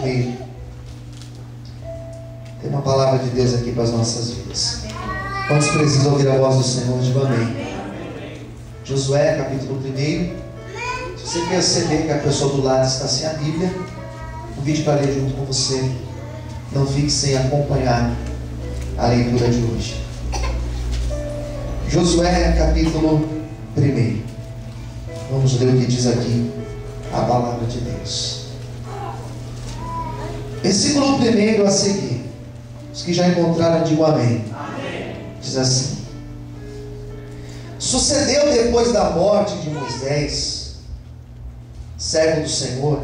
Tem uma palavra de Deus aqui para as nossas vidas. Quantos precisam ouvir a voz do Senhor? Diga amém. Josué, capítulo 1. Se você perceber que a pessoa do lado está sem a Bíblia, convide para ler junto com você. Não fique sem acompanhar a leitura de hoje. Josué, capítulo 1. Vamos ler o que diz aqui a palavra de Deus. Versículo 1 a seguir. Os que já encontraram, digam amém. Amém. Diz assim: sucedeu depois da morte de Moisés, servo do Senhor,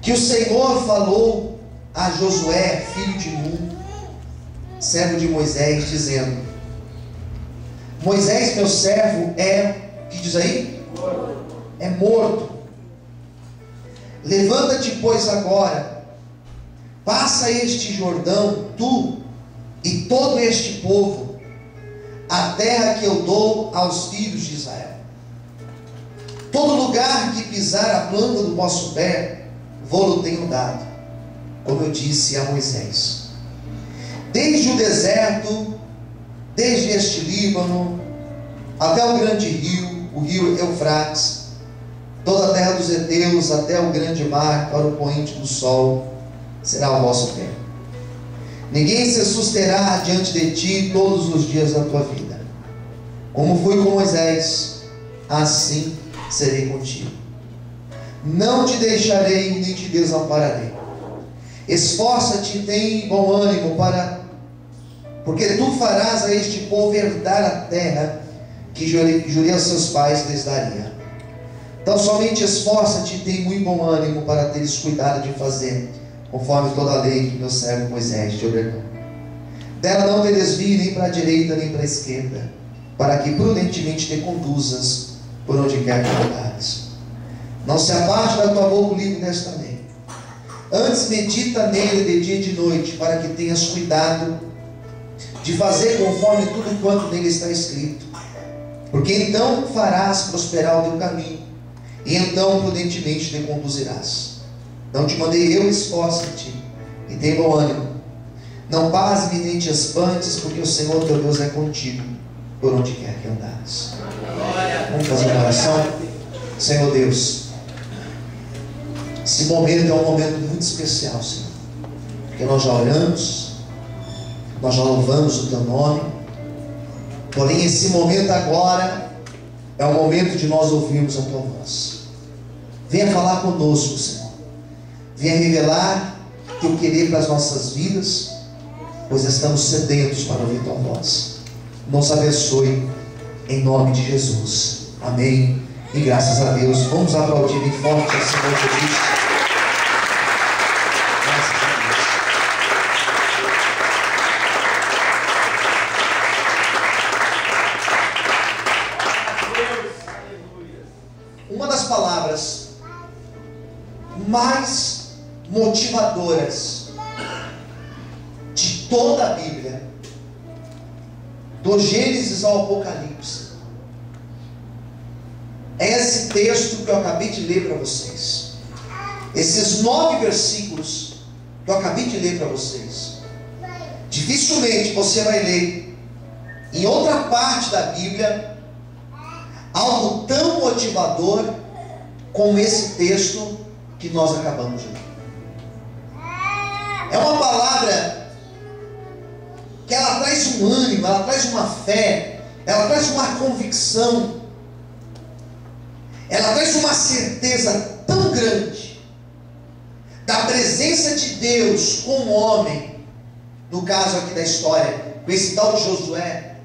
que o Senhor falou a Josué, filho de Nun, servo de Moisés, dizendo: Moisés, meu servo, o que diz aí? É morto. Levanta-te, pois, agora, passa este Jordão, tu e todo este povo, a terra que eu dou aos filhos de Israel. Todo lugar que pisar a planta do vosso pé, vou-lo tenho dado, como eu disse a Moisés. Desde o deserto, desde este Líbano, até o grande rio, o rio Eufrates, toda a terra dos heteus, até o grande mar, para o poente do sol, será o vosso tempo. Ninguém se susterá diante de ti todos os dias da tua vida. Como fui com Moisés, assim serei contigo. Não te deixarei nem te desampararei. Esforça-te e tem bom ânimo, porque tu farás a este povo herdar a terra que jurei aos seus pais lhes daria. Então somente esforça-te e tem muito bom ânimo para teres cuidado de fazer conforme toda a lei que meu servo Moisés te ordenou. Dela não te desvie nem para a direita nem para a esquerda, para que prudentemente te conduzas por onde quer que andares. Não se aparte da tua boca o livro desta lei. Antes medita nele de dia e de noite, para que tenhas cuidado de fazer conforme tudo quanto nele está escrito. Porque então farás prosperar o teu caminho, e então prudentemente te conduzirás. Não te mandei eu, esforça-te e tem bom ânimo. Não pasme nem te espantes, porque o Senhor teu Deus é contigo, por onde quer que andares. Vamos fazer uma oração? Senhor Deus, esse momento é um momento muito especial, Senhor, porque nós já oramos, nós já louvamos o teu nome, porém esse momento agora é o momento de nós ouvirmos a tua voz. Venha falar conosco, Senhor. Venha revelar teu querer para as nossas vidas, pois estamos sedentos para ouvir tua voz. Nos abençoe em nome de Jesus. Amém. E graças a Deus. Vamos aplaudir bem forte ao Senhor Jesus. Graças a Deus. Uma das palavras mais motivadoras de toda a Bíblia, do Gênesis ao Apocalipse, é esse texto que eu acabei de ler para vocês. Esses 9 versículos que eu acabei de ler para vocês. Dificilmente você vai ler em outra parte da Bíblia algo tão motivador como esse texto que nós acabamos de ler. É uma palavra que ela traz um ânimo, ela traz uma fé, ela traz uma convicção, ela traz uma certeza tão grande da presença de Deus com o homem, no caso aqui da história, com esse tal de Josué,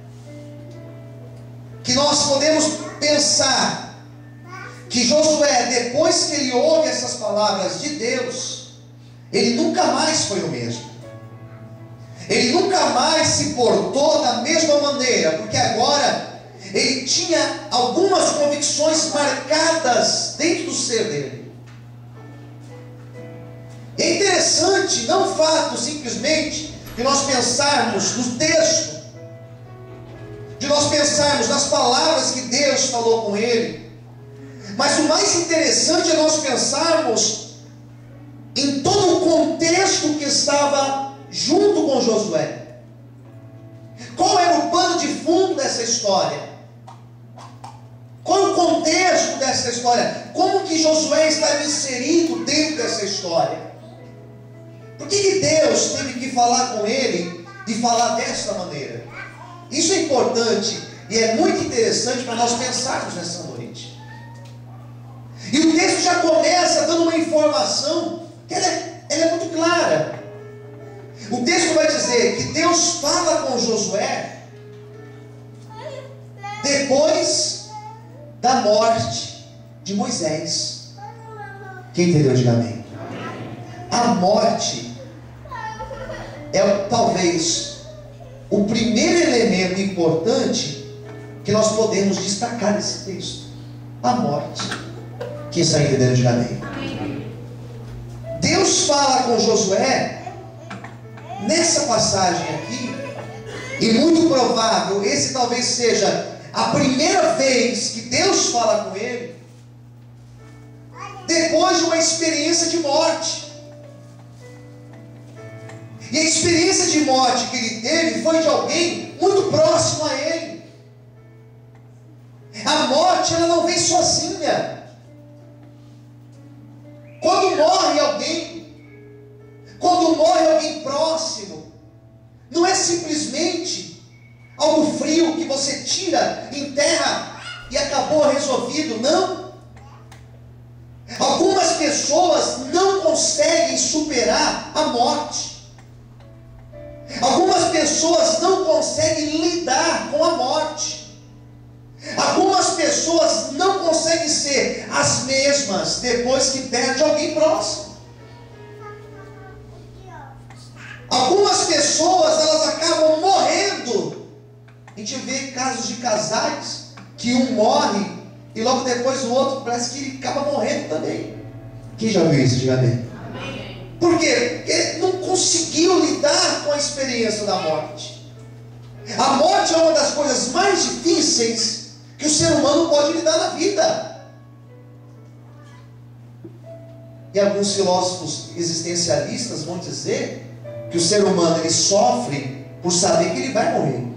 que nós podemos pensar que Josué, depois que ele ouve essas palavras de Deus, ele nunca mais foi o mesmo. Ele nunca mais se portou da mesma maneira, porque agora ele tinha algumas convicções marcadas dentro do ser dele. É interessante, não o fato simplesmente de nós pensarmos no texto, de nós pensarmos nas palavras que Deus falou com ele, mas o mais interessante é nós pensarmos em todo o contexto que estava junto com Josué. Qual era o pano de fundo dessa história? Qual é o contexto dessa história? Como que Josué estava inserido dentro dessa história? Por que Deus teve que falar com ele e falar desta maneira? Isso é importante e é muito interessante para nós pensarmos nessa noite. E o texto já começa dando uma informação que ela é muito clara. O texto vai dizer que Deus fala com Josué depois da morte de Moisés. Quem entendeu, diga amém. A morte é talvez o primeiro elemento importante que nós podemos destacar nesse texto. A morte. Quem está entendendo, diga amém. Deus fala com Josué nessa passagem aqui, e muito provável, esse talvez seja a primeira vez que Deus fala com ele, depois de uma experiência de morte. E a experiência de morte que ele teve foi de alguém muito próximo a ele. A morte, ela não vem sozinha. Quando morre alguém próximo, não é simplesmente algo frio que você tira, enterra e acabou resolvido, não. Algumas pessoas não conseguem superar a morte. Algumas pessoas não conseguem lidar com a morte. Algumas pessoas não conseguem ser as mesmas depois que perde alguém próximo. Algumas pessoas, elas acabam morrendo. A gente vê casos de casais que um morre e logo depois o outro parece que ele acaba morrendo também. Quem já viu isso? Diga amém. Por quê? Porque não conseguiu lidar com a experiência da morte. A morte é uma das coisas mais difíceis que o ser humano pode lidar na vida. E alguns filósofos existencialistas vão dizer que o ser humano, ele sofre por saber que ele vai morrer.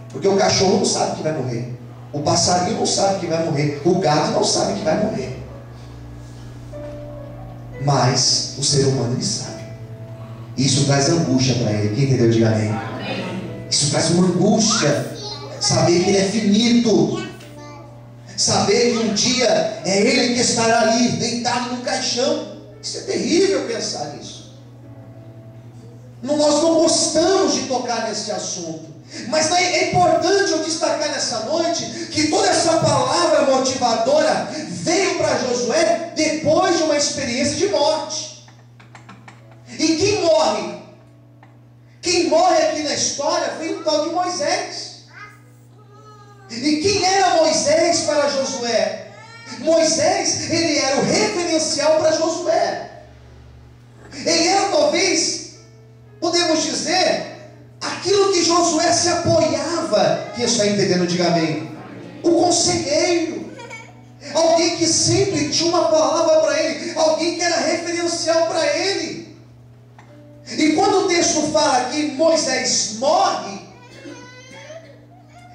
Porque o cachorro não sabe que vai morrer, o passarinho não sabe que vai morrer, o gato não sabe que vai morrer, mas o ser humano, ele sabe. Isso traz angústia para ele. Quem entendeu, diga amém. Isso traz uma angústia, saber que ele é finito, saber que um dia é ele que estará ali deitado no caixão. Isso é terrível pensar nisso. Nós não gostamos de tocar nesse assunto, mas é importante eu destacar nessa noite que toda essa palavra motivadora veio para Josué depois de uma experiência de morte. E quem morre? Quem morre aqui na história foi o tal de Moisés. E quem era Moisés para Josué? Moisés, ele era o referencial para Josué. Ele era talvez, podemos dizer, aquilo que Josué se apoiava. Quem está entendendo, diga amém. O conselheiro, alguém que sempre tinha uma palavra para ele, alguém que era referencial para ele. E quando o texto fala que Moisés morre,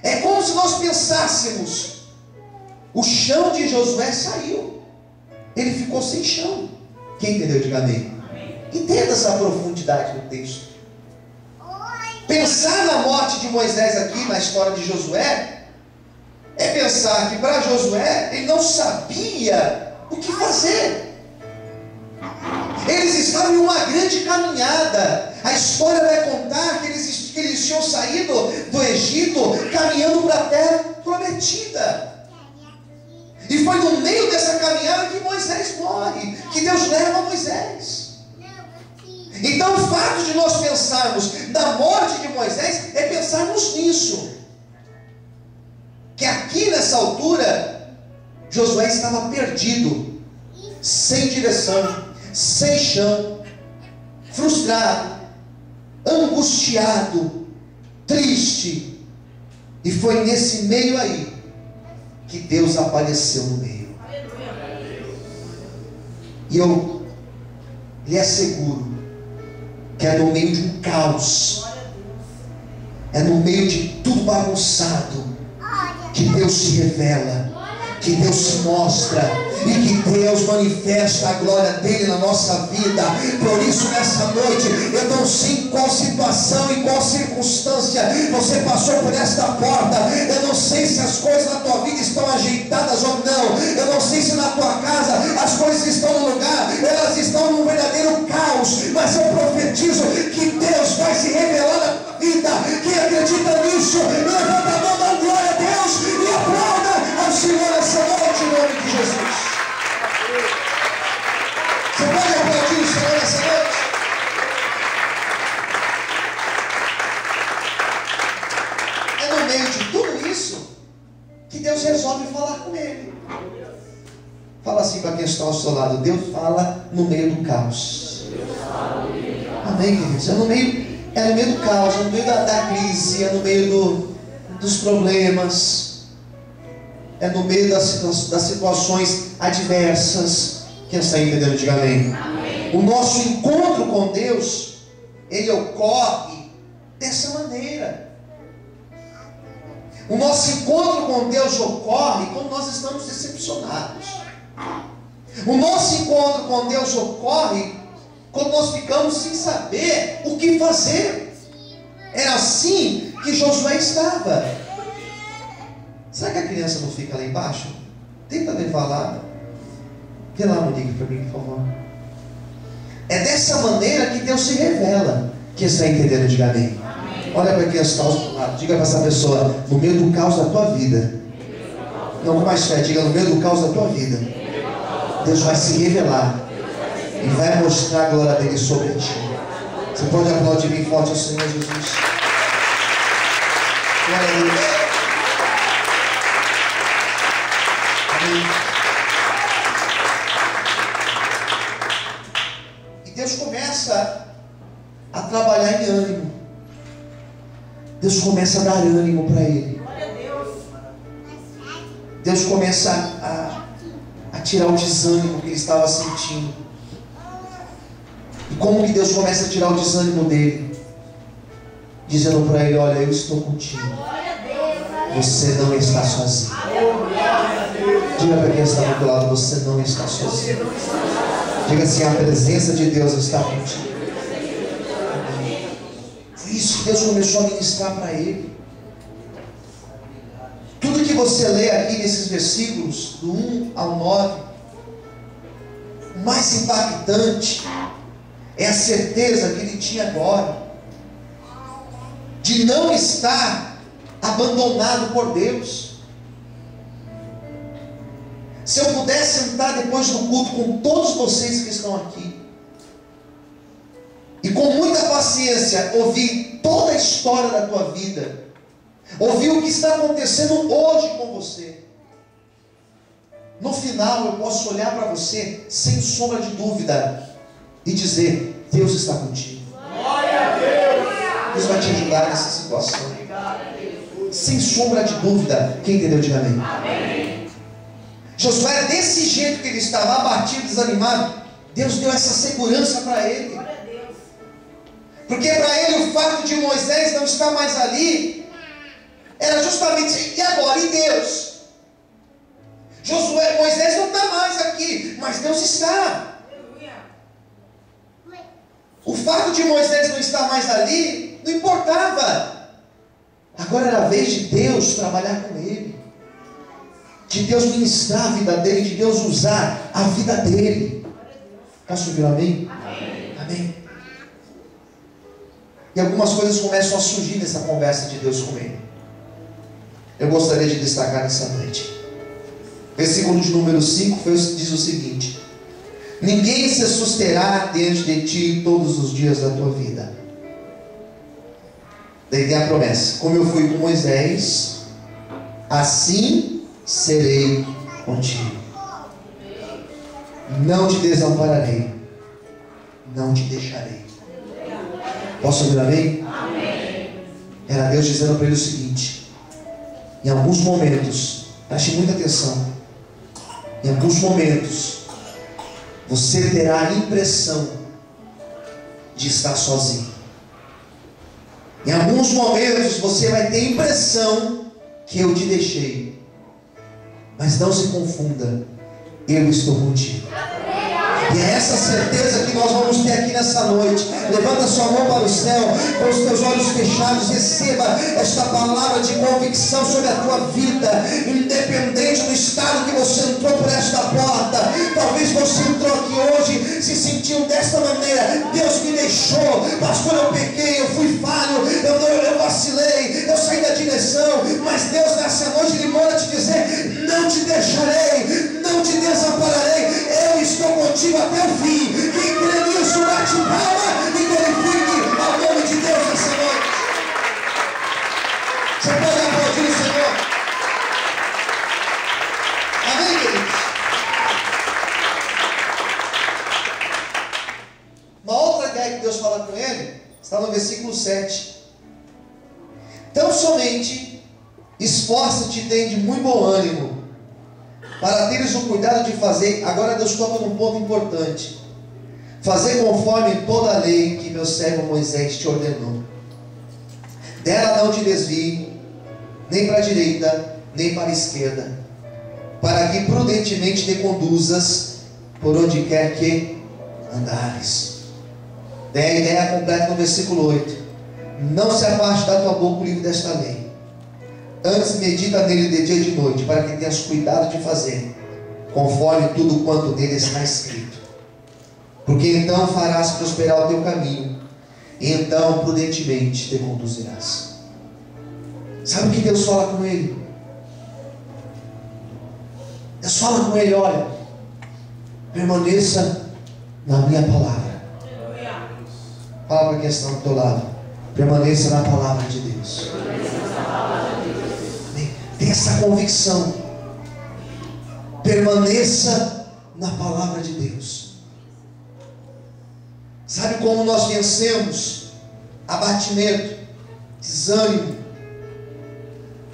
é como se nós pensássemos, o chão de Josué saiu, ele ficou sem chão. Quem entendeu, diga amém. Entenda essa profundidade do texto. Pensar na morte de Moisés aqui, na história de Josué, é pensar que para Josué, ele não sabia o que fazer. Eles estavam em uma grande caminhada. A história vai contar que eles tinham saído do Egito, caminhando para a terra prometida. E foi no meio dessa caminhada que Moisés morre, que Deus leva Moisés. Então o fato de nós pensarmos na morte de Moisés é pensarmos nisso, que aqui nessa altura Josué estava perdido, sem direção, sem chão, frustrado, angustiado, triste. E foi nesse meio aí que Deus apareceu no meio. E eu Ele é seguro, que é no meio de um caos, é no meio de tudo bagunçado, que Deus se revela, que Deus se mostra, e que Deus manifesta a glória dele na nossa vida. Por isso nessa noite, eu não sei em qual situação, em qual circunstância você passou por esta porta. Eu não sei se as coisas na tua vida estão ajeitadas ou não. Eu não sei se na tua casa as coisas estão no lugar, elas estão num verdadeiro caos. Mas eu profetizo que Deus vai se revelar na tua vida. Quem acredita nisso, levanta a mão, dá glória a Deus e aplauda ao Senhor essa noite em nome de Jesus. Você pode aplaudir o Senhor essa noite? É no meio de tudo isso que Deus resolve falar com ele. Fala assim para quem está ao seu lado: Deus fala no meio do caos. Amém, queridos? É no meio do caos, é no meio da crise, é no meio dos problemas, é no meio das situações adversas. Quem está entendendo, diga amém. O nosso encontro com Deus, ele ocorre dessa maneira. O nosso encontro com Deus ocorre quando nós estamos decepcionados. O nosso encontro com Deus ocorre quando nós ficamos sem saber o que fazer. Era assim que Josué estava. Será que a criança não fica lá embaixo? Tenta levar lá. Vê lá, Monique, para mim, por favor. É dessa maneira que Deus se revela. Quem está entendendo, diga amém. Olha para quem está ao seu lado. Diga para essa pessoa: no meio do caos da tua vida. Não, com mais fé, diga: no meio do caos da tua vida, Deus vai se revelar e vai mostrar a glória dele sobre ti. Você pode aplaudir bem forte ao Senhor Jesus. Glória a Deus. Amém. Deus começa a trabalhar em ânimo. Deus começa a dar ânimo para ele. Deus começa a tirar o desânimo que ele estava sentindo. E como que Deus começa a tirar o desânimo dele? Dizendo para ele: olha, eu estou contigo. Você não está sozinho. Diga para quem está do outro lado: você não está sozinho. Diga assim: a presença de Deus está contigo. Por isso que Deus começou a ministrar para ele. Tudo que você lê aqui nesses versículos, do 1 ao 9, o mais impactante é a certeza que ele tinha agora de não estar abandonado por Deus. Se eu pudesse sentar depois do culto com todos vocês que estão aqui e com muita paciência ouvir toda a história da tua vida, ouvir o que está acontecendo hoje com você, no final eu posso olhar para você sem sombra de dúvida e dizer: Deus está contigo. Deus vai te ajudar nessa situação. Sem sombra de dúvida. Quem entendeu, diga amém. Amém. Josué, desse jeito que ele estava, abatido, desanimado, Deus deu essa segurança para ele. Porque para ele o fato de Moisés não estar mais ali era justamente: e agora? E Deus? Moisés não está mais aqui, mas Deus está. O fato de Moisés não estar mais ali não importava. Agora era a vez de Deus trabalhar com ele, de Deus ministrar a vida dele, de Deus usar a vida dele. Posso ouvir um amém? Amém. Amém. E algumas coisas começam a surgir nessa conversa de Deus com ele. Eu gostaria de destacar nessa noite. Versículo de número 5 diz o seguinte: ninguém se susterá diante de ti todos os dias da tua vida. Daí tem a promessa: como eu fui com Moisés, assim serei contigo. Não te desampararei, não te deixarei. Posso ouvir amém? Amém. Era Deus dizendo para ele o seguinte: em alguns momentos, preste muita atenção, em alguns momentos você terá a impressão de estar sozinho. Em alguns momentos você vai ter a impressão que eu te deixei, mas não se confunda, eu estou contigo. E é essa certeza que nós vamos ter aqui nessa noite. Levanta sua mão para o céu, com os teus olhos fechados, receba esta palavra de convicção sobre a tua vida, independente do estado que você entrou por esta porta. Talvez você entrou aqui hoje se sentiu desta maneira: Deus me deixou, pastor, eu pequei, eu fui falho, eu vacilei, eu saí da direção. Mas Deus nessa noite Ele manda te dizer: não te deixarei, não te desampararei, eu estou contigo até o fim. Quem crê nisso, bate palma e glorifique ao nome de Deus nessa noite. Você pode aplaudir o Senhor? Amém, queridos? Uma outra ideia que Deus fala com ele está no versículo 7. Tão somente esforça-te e tem de muito bom ânimo, para teres o cuidado de fazer. Agora Deus toca num ponto importante: fazer conforme toda a lei que meu servo Moisés te ordenou. Dela não te desvie, nem para a direita, nem para a esquerda, para que prudentemente te conduzas por onde quer que andares. Tem a ideia completa no versículo 8. Não se afaste da tua boca o livro desta lei, antes medita nele de dia e de noite, para que tenhas cuidado de fazer conforme tudo quanto nele está escrito. Porque então farás prosperar o teu caminho, e então prudentemente te conduzirás. Sabe o que Deus fala com ele? Deus fala com ele: olha, permaneça na minha palavra. Fala para quem está do teu lado: permaneça na palavra de Deus. Tem essa convicção. Permaneça na palavra de Deus. Sabe como nós vencemos abatimento, desânimo?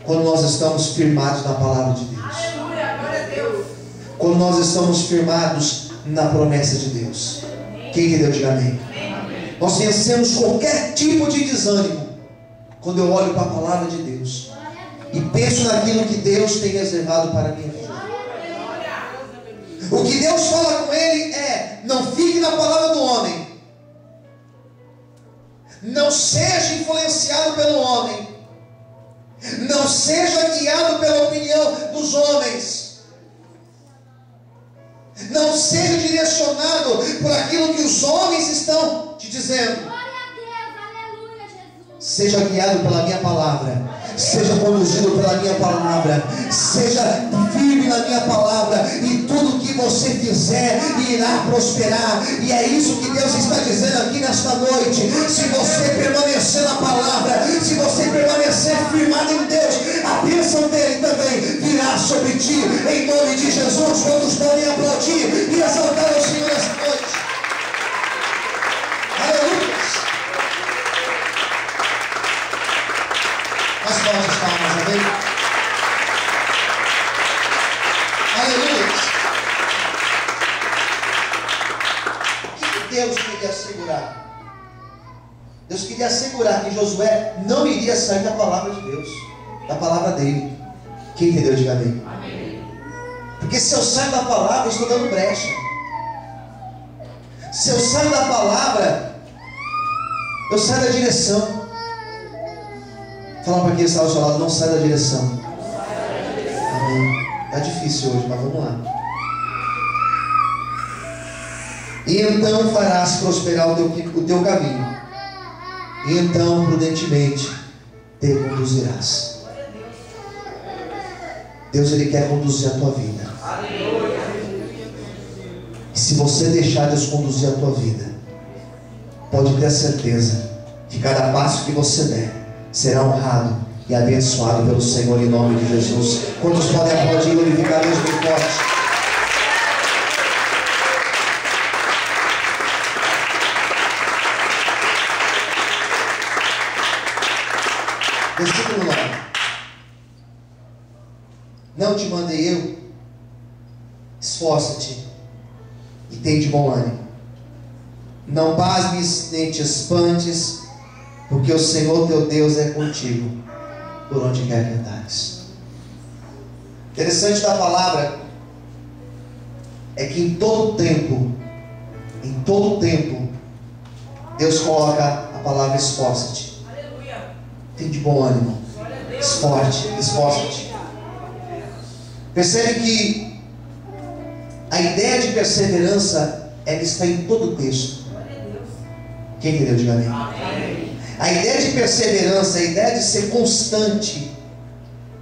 Quando nós estamos firmados na palavra de Deus. Aleluia, glória a Deus. Quando nós estamos firmados na promessa de Deus. Quem entendeu, diga amém. Amém. Nós vencemos qualquer tipo de desânimo quando eu olho para a palavra de Deus e penso naquilo que Deus tem reservado para a minha vida. O que Deus fala com ele é: não fique na palavra do homem, não seja influenciado pelo homem, não seja guiado pela opinião dos homens, não seja direcionado por aquilo que os homens estão te dizendo. Seja guiado pela minha palavra, seja conduzido pela minha palavra, seja firme na minha palavra, e tudo que você fizer irá prosperar. E é isso que Deus está dizendo aqui nesta noite. Se você permanecer na palavra, se você permanecer firmado em Deus, a bênção dele também virá sobre ti, em nome de Jesus. Quantos podem aplaudir e exaltar o Senhor nesta noite? Aleluia. As nossas palmas, amém? Aleluia. O que Deus queria assegurar? Deus queria assegurar que Josué não iria sair da palavra de Deus, da palavra dele. Quem entendeu, diga amém. Porque se eu saio da palavra, eu estou dando brecha. Se eu saio da palavra, eu saio da direção. Fala para quem está ao seu lado: não sai da direção. Amém. Está difícil hoje, mas vamos lá. E então farás prosperar o teu caminho, e então prudentemente te conduzirás. Deus, Ele quer conduzir a tua vida. E se você deixar Deus conduzir a tua vida, pode ter certeza que cada passo que você der será honrado e abençoado pelo Senhor, em nome de Jesus. Quantos podem aplaudir e glorificar Deus bem forte? Versículo 9. Não te mandei eu? Esforça-te e tem de bom ânimo. Não pasmes nem te espantes, porque o Senhor teu Deus é contigo, por onde quer que andares. Interessante da palavra é que em todo tempo, Deus coloca a palavra esforça-te. Tem de bom ânimo. Esforça-te. Percebe que a ideia de perseverança, ela está em todo o texto. Quem entendeu? Diga amém. A ideia de perseverança, a ideia de ser constante,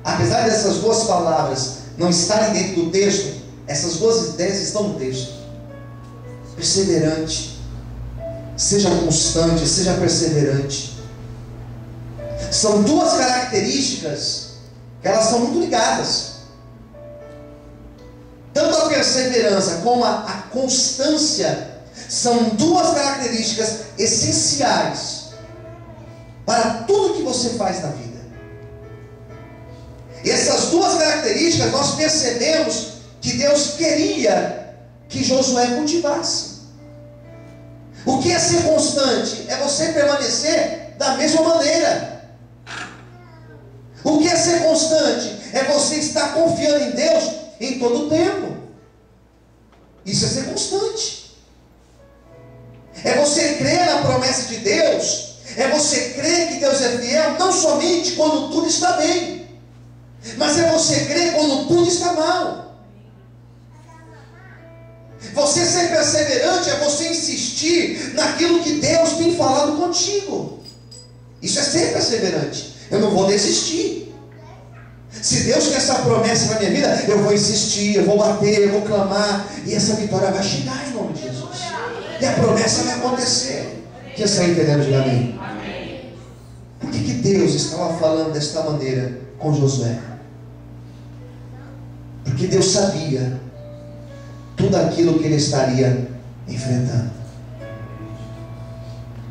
apesar dessas duas palavras não estarem dentro do texto, essas duas ideias estão no texto. Perseverante, seja constante, seja perseverante. São duas características que elas são muito ligadas. Tanto a perseverança como a constância são duas características essenciais para tudo que você faz na vida. Essas duas características nós percebemos que Deus queria que Josué cultivasse. O que é ser constante? É você permanecer da mesma maneira. O que é ser constante? É você estar confiando em Deus em todo o tempo. Isso é ser constante. É você crer na promessa de Deus. É você crer que Deus é fiel, não somente quando tudo está bem, mas é você crer quando tudo está mal. Você ser perseverante é você insistir naquilo que Deus tem falado contigo. Isso é ser perseverante. Eu não vou desistir. Se Deus quer essa promessa na minha vida, eu vou insistir, eu vou bater, eu vou clamar, e essa vitória vai chegar em nome de Jesus. E a promessa vai acontecer. Quem está entendendo? Diga amém. Por que Deus estava falando desta maneira com Josué? Porque Deus sabia tudo aquilo que ele estaria enfrentando.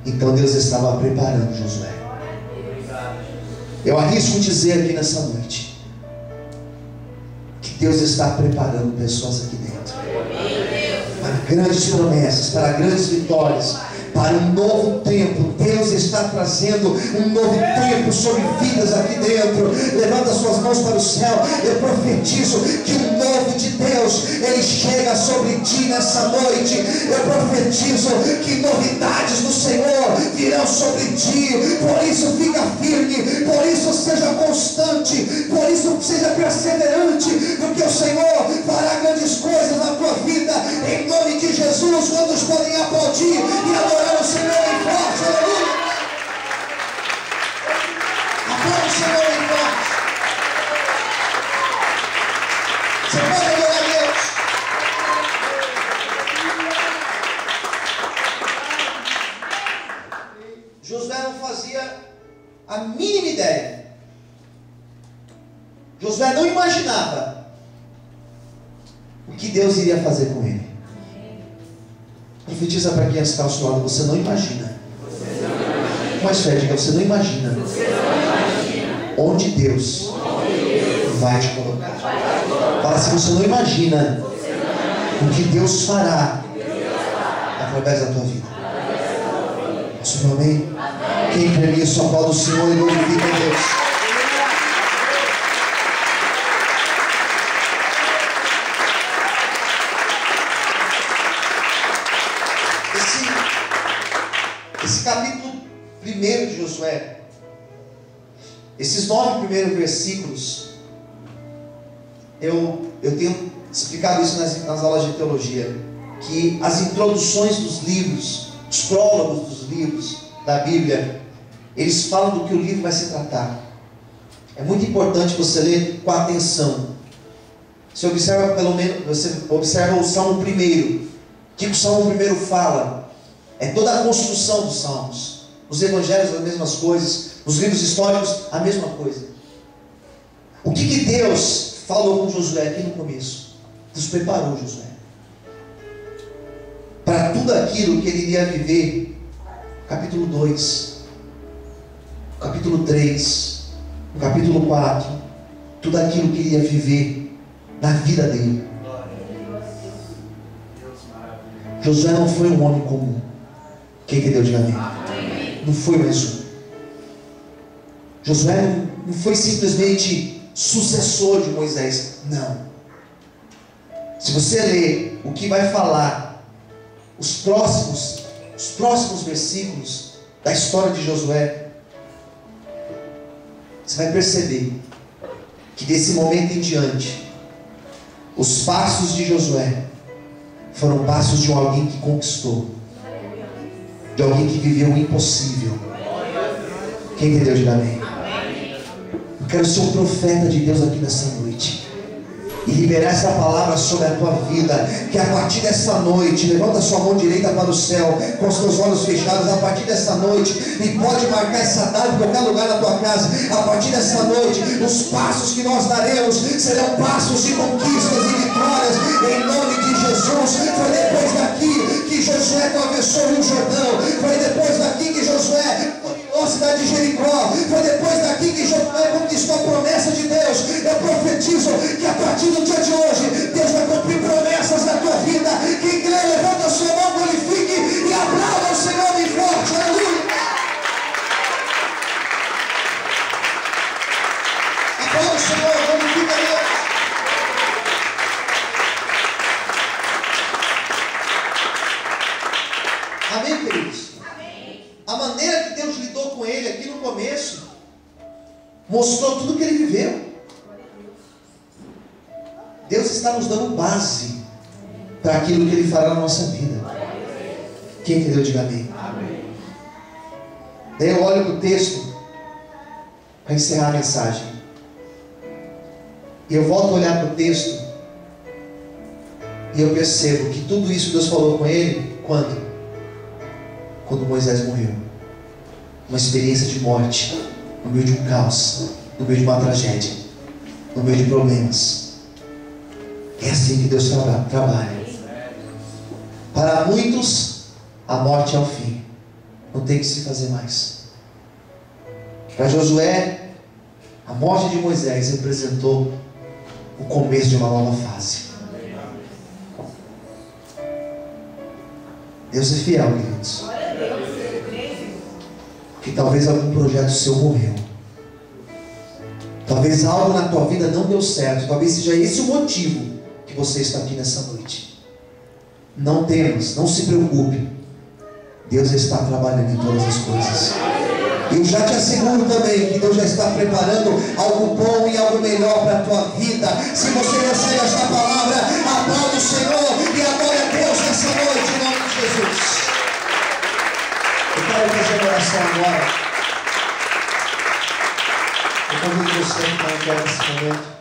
Então Deus estava preparando Josué. Eu arrisco dizer aqui nessa noite que Deus está preparando pessoas aqui dentro para grandes promessas, para grandes vitórias, para um novo tempo. Deus está trazendo um novo tempo sobre vidas aqui dentro. Levanta as suas mãos para o céu. Eu profetizo que o novo de Deus, ele chega sobre ti nessa noite. Eu profetizo que novidades do Senhor virão sobre ti. Por isso fica firme, por isso seja constante, por isso seja perseverante, porque o Senhor fará grandes coisas na tua vida, em nome de Jesus. Quantos podem aplaudir e adorar o Senhor em forte? Aleluia! Adora o Senhor em forte. Você pode adorar a Deus. Josué não fazia a mínima ideia. Josué não imaginava o que Deus iria fazer com ele. Profetiza para quem está ao seu lado: você não imagina. Mas fé, diga: você não imagina onde Deus vai te colocar. Fala assim: você não imagina o que Deus fará através da tua vida. Posso ver amém? Quem crê nisso, aplauda o Senhor e glorifica a Deus. Esse capítulo 1 de Josué, esses 9 primeiros versículos, eu tenho explicado isso nas aulas de teologia, que as introduções dos livros, os prólogos dos livros da Bíblia, eles falam do que o livro vai se tratar. É muito importante você ler com atenção. Você observa o Salmo 1. O que o Salmo 1 fala? É toda a construção dos salmos. Os evangelhos, as mesmas coisas. Os livros históricos, a mesma coisa. O que Deus falou com Josué aqui no começo? Deus preparou Josué para tudo aquilo que ele iria viver. Capítulo 2, capítulo 3, no capítulo 4. Tudo aquilo que ele ia viver na vida dele. Josué não foi um homem comum. Quem entendeu, diga amém. Não foi mais um. Josué não foi simplesmente sucessor de Moisés. Não. Se você ler o que vai falar os próximos versículos da história de Josué, você vai perceber que desse momento em diante, os passos de Josué foram passos de alguém que conquistou, de alguém que viveu o impossível. Quem entendeu, diga amém. Eu quero ser um profeta de Deus aqui nessa noite e liberar essa palavra sobre a tua vida, que a partir dessa noite, levanta sua mão direita para o céu, com os teus olhos fechados, a partir dessa noite, e pode marcar essa data em qualquer lugar da tua casa, a partir dessa noite, os passos que nós daremos serão passos de conquistas e vitórias, em nome de Jesus. Foi depois daqui que Josué atravessou o Rio Jordão, foi depois daqui que Josué a cidade de Jericó, foi depois daqui que Josué conquistou a promessa de Deus. Eu profetizo que a partir do dia de hoje, Deus vai cumprir promessas na tua vida. Quem crê, levanta a sua mão, glorifique e aplauda o Senhor bem forte. Aleluia. Aplauda o Senhor, glorifica Deus. Amém, queridos? A maneira que Deus lidou com ele aqui no começo mostrou tudo que ele viveu. Deus está nos dando base para aquilo que Ele fará na nossa vida. Quem entendeu, diga amém. Daí eu olho para o texto para encerrar a mensagem, e eu volto a olhar para o texto e eu percebo que tudo isso Deus falou com ele quando Moisés morreu. Uma experiência de morte, no meio de um caos, no meio de uma tragédia, no meio de problemas. É assim que Deus trabalha. Para muitos, a morte é o fim. Não tem que se fazer mais. Para Josué, a morte de Moisés representou o começo de uma nova fase. Deus é fiel, queridos. Que talvez algum projeto seu morreu. Talvez algo na tua vida não deu certo. Talvez seja esse o motivo que você está aqui nessa noite. Não temas, não se preocupe. Deus está trabalhando em todas as coisas. Eu já te asseguro também que Deus já está preparando algo bom e algo melhor para a tua vida. Se você recebe esta palavra, aplaude o Senhor e adore a Deus nessa noite, em nome de Jesus. Eu quero fazer uma oração agora. Eu convido você para entrar nesse momento.